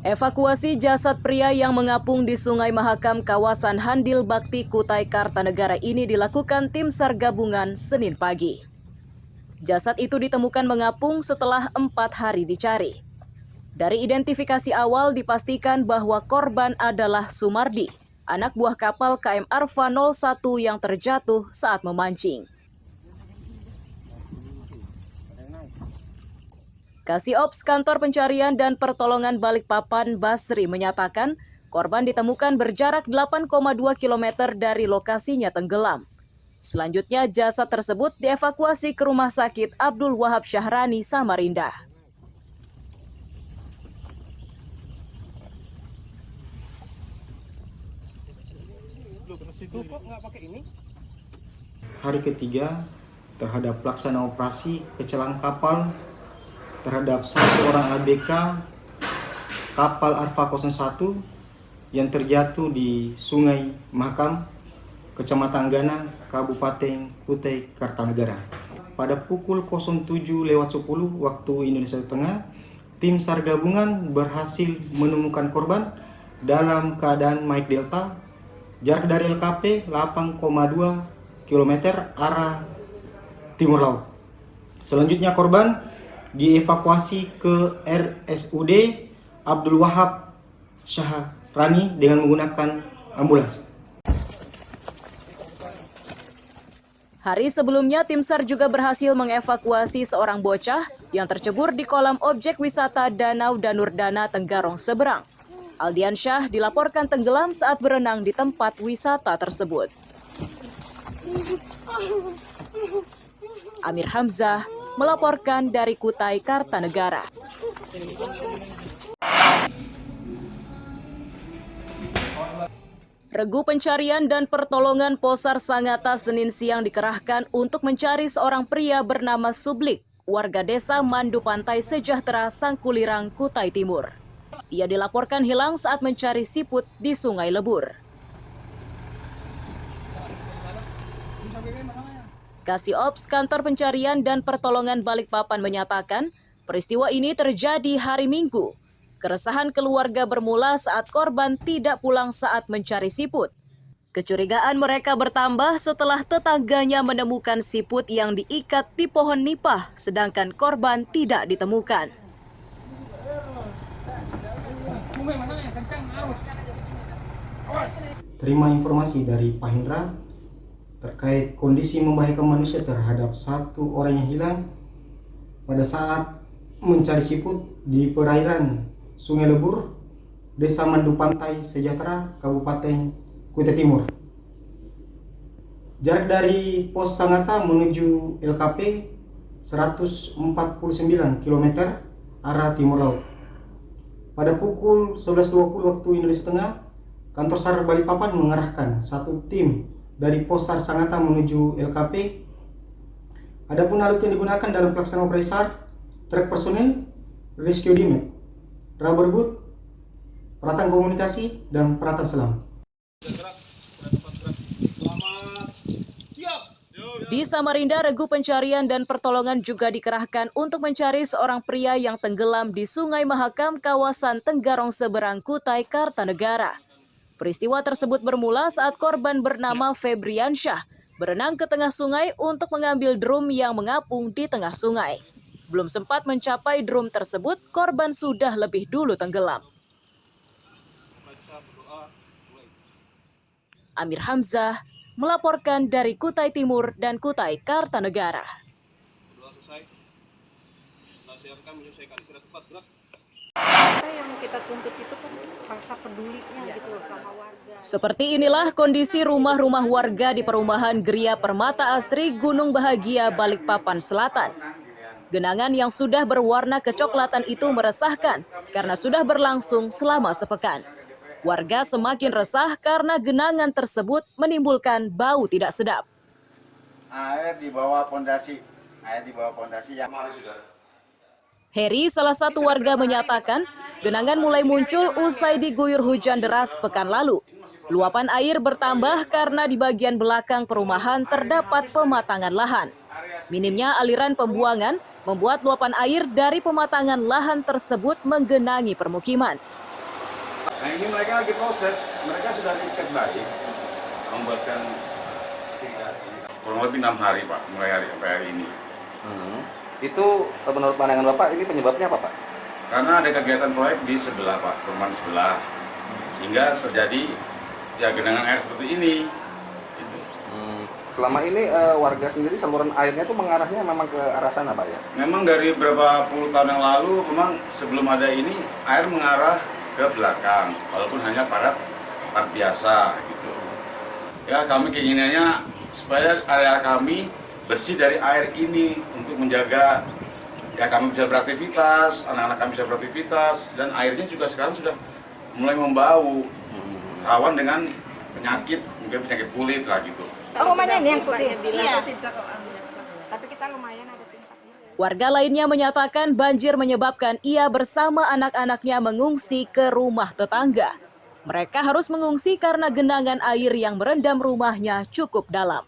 Evakuasi jasad pria yang mengapung di Sungai Mahakam kawasan Handil Bakti Kutai Kartanegara ini dilakukan tim SAR gabungan Senin pagi. Jasad itu ditemukan mengapung setelah 4 hari dicari. Dari identifikasi awal dipastikan bahwa korban adalah Sumardi, anak buah kapal KM Arfa 01 yang terjatuh saat memancing. Kasiops Kantor Pencarian dan Pertolongan Balikpapan Basri menyatakan korban ditemukan berjarak 8,2 km dari lokasinya tenggelam. Selanjutnya jasad tersebut dievakuasi ke Rumah Sakit Abdul Wahab Syahrani, Samarinda. Hari ketiga terhadap pelaksanaan operasi kecelakaan kapal terhadap 1 orang ABK kapal Arfa 01 yang terjatuh di Sungai Mahakam, Kecamatan Gana, Kabupaten Kutai Kartanegara. Pada pukul 07.10 waktu Indonesia Tengah, tim SAR gabungan berhasil menemukan korban dalam keadaan Mike Delta, jarak dari LKP 8,2 km arah timur laut. Selanjutnya korban dievakuasi ke RSUD Abdul Wahab Syahrani dengan menggunakan ambulans. Hari sebelumnya, tim SAR juga berhasil mengevakuasi seorang bocah yang tercebur di kolam objek wisata Danau Danurdana Tenggarong Seberang. Aldiansyah dilaporkan tenggelam saat berenang di tempat wisata tersebut. Amir Hamzah melaporkan dari Kutai Kartanegara. Regu pencarian dan pertolongan Posar Sangatta Senin siang dikerahkan untuk mencari seorang pria bernama Sublik, warga desa Mandu Pantai Sejahtera, Sangkulirang, Kutai Timur. Ia dilaporkan hilang saat mencari siput di Sungai Lebur. Kasiops Kantor Pencarian dan Pertolongan Balikpapan menyatakan peristiwa ini terjadi hari Minggu. Keresahan keluarga bermula saat korban tidak pulang saat mencari siput. Kecurigaan mereka bertambah setelah tetangganya menemukan siput yang diikat di pohon nipah, sedangkan korban tidak ditemukan. Terima informasi dari Pak Hendra terkait kondisi membahayakan manusia terhadap 1 orang yang hilang pada saat mencari siput di perairan Sungai Lebur, Desa Mandu Pantai Sejahtera, Kabupaten Kutai Timur. Jarak dari Pos Sangatta menuju LKP 149 km arah timur laut. Pada pukul 11.20 waktu Indonesia Tengah, Kantor SAR Balikpapan mengerahkan 1 tim dari Pos SAR Sangatta menuju LKP. Adapun alat yang digunakan dalam pelaksanaan operasi SAR, truk personil, rescue dimet, rubber boot, peralatan komunikasi, dan peralatan selam. Di Samarinda, regu pencarian dan pertolongan juga dikerahkan untuk mencari seorang pria yang tenggelam di Sungai Mahakam kawasan Tenggarong Seberang, Kutai Kartanegara. Peristiwa tersebut bermula saat korban bernama Febriansyah berenang ke tengah sungai untuk mengambil drum yang mengapung di tengah sungai. Belum sempat mencapai drum tersebut, korban sudah lebih dulu tenggelam. Amir Hamzah melaporkan dari Kutai Timur dan Kutai Kartanegara. Yang kita tuntut itu kan rasa pedulinya gitu loh sama warga. Seperti inilah kondisi rumah-rumah warga di perumahan Gria Permata Asri, Gunung Bahagia, Balikpapan Selatan. Genangan yang sudah berwarna kecoklatan itu meresahkan karena sudah berlangsung selama sepekan. Warga semakin resah karena genangan tersebut menimbulkan bau tidak sedap. Air di bawah pondasi yang Heri, salah satu warga, menyatakan genangan mulai muncul usai diguyur hujan deras pekan lalu. Luapan air bertambah karena di bagian belakang perumahan terdapat pematangan lahan. Minimnya aliran pembuangan membuat luapan air dari pematangan lahan tersebut menggenangi permukiman. ini mereka lagi proses, mereka sudah terikat baik membuatkan irigasi. Kurang lebih 6 hari Pak, mulai hari ini. Itu menurut pandangan Bapak ini penyebabnya apa Pak? Karena ada kegiatan proyek di sebelah Pak, perumahan sebelah, hingga terjadi ya genangan air seperti ini. Gitu. Selama ini warga sendiri saluran airnya itu mengarahnya memang ke arah sana Pak ya? Memang dari beberapa puluh tahun yang lalu, memang sebelum ada ini air mengarah ke belakang, walaupun hanya parat biasa gitu. Ya kami keinginannya supaya area kami bersih dari air ini untuk menjaga ya kami bisa beraktivitas, anak-anak kami bisa beraktivitas, dan airnya juga sekarang sudah mulai membau, rawan dengan penyakit, mungkin penyakit kulit lah gitu. Rumahnya ini yang putih. Iya. Tapi kita lumayan ada tingkatnya. Warga lainnya menyatakan banjir menyebabkan ia bersama anak-anaknya mengungsi ke rumah tetangga. Mereka harus mengungsi karena genangan air yang merendam rumahnya cukup dalam.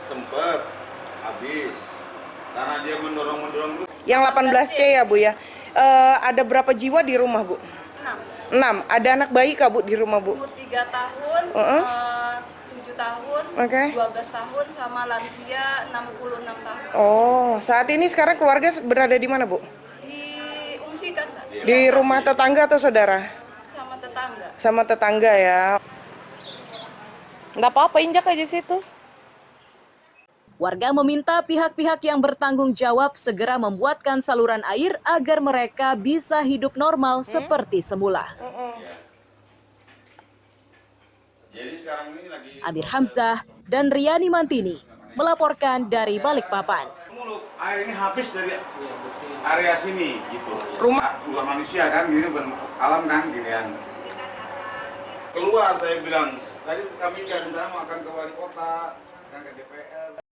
Sempet habis karena dia mendorong. Yang 18C ya Bu ya. Ada berapa jiwa di rumah Bu? 6. Ada anak bayi kah Bu di rumah Bu? 3 tahun, 7 tahun, Oke. 12 tahun, sama lansia 66 tahun. Oh, saat ini sekarang keluarga berada di mana Bu? Diungsikan Kak? Di rumah tetangga atau saudara? Sama tetangga. Sama tetangga ya. Nggak apa-apa, injak aja situ. Warga meminta pihak-pihak yang bertanggung jawab segera membuatkan saluran air agar mereka bisa hidup normal seperti semula. Jadi sekarang ini lagi Amir Hamzah dan Riani Mantini melaporkan dari Balikpapan. mulut air ini habis dari area sini gitu. Rumah manusia kan, ini bukan alam kan ginian. Keluar saya bilang, tadi kami juga rencana mau akan ke wali kota, akan ke DPR.